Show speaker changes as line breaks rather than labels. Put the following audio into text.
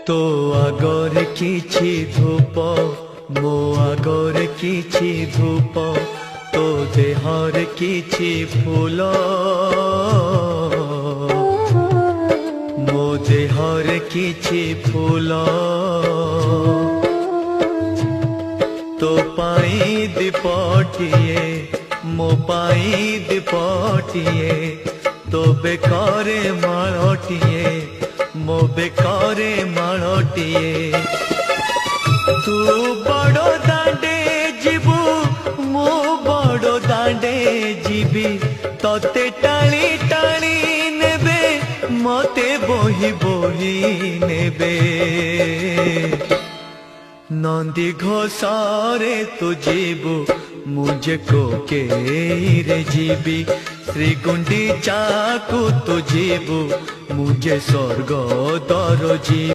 तो आगरे किछि धूप मो आगरे किछि धूप तो देहर किछि फूल मो देहर किछि फूल तो पाई दीपटिए मो पाई दीपटिए तो बेकारे माळटिए मो बेकारे माळटिए तू बड़ो दांडे जीबू मो बड़ो दांडे जीबी तोते टाणी टाणी नेबे मते बोही बोही नेबे नंदी घोषारे तू जीबू मुझे को के रे जीबी श्री गुंडीचा को तू जीबू मुझे स्वर्ग दर जी।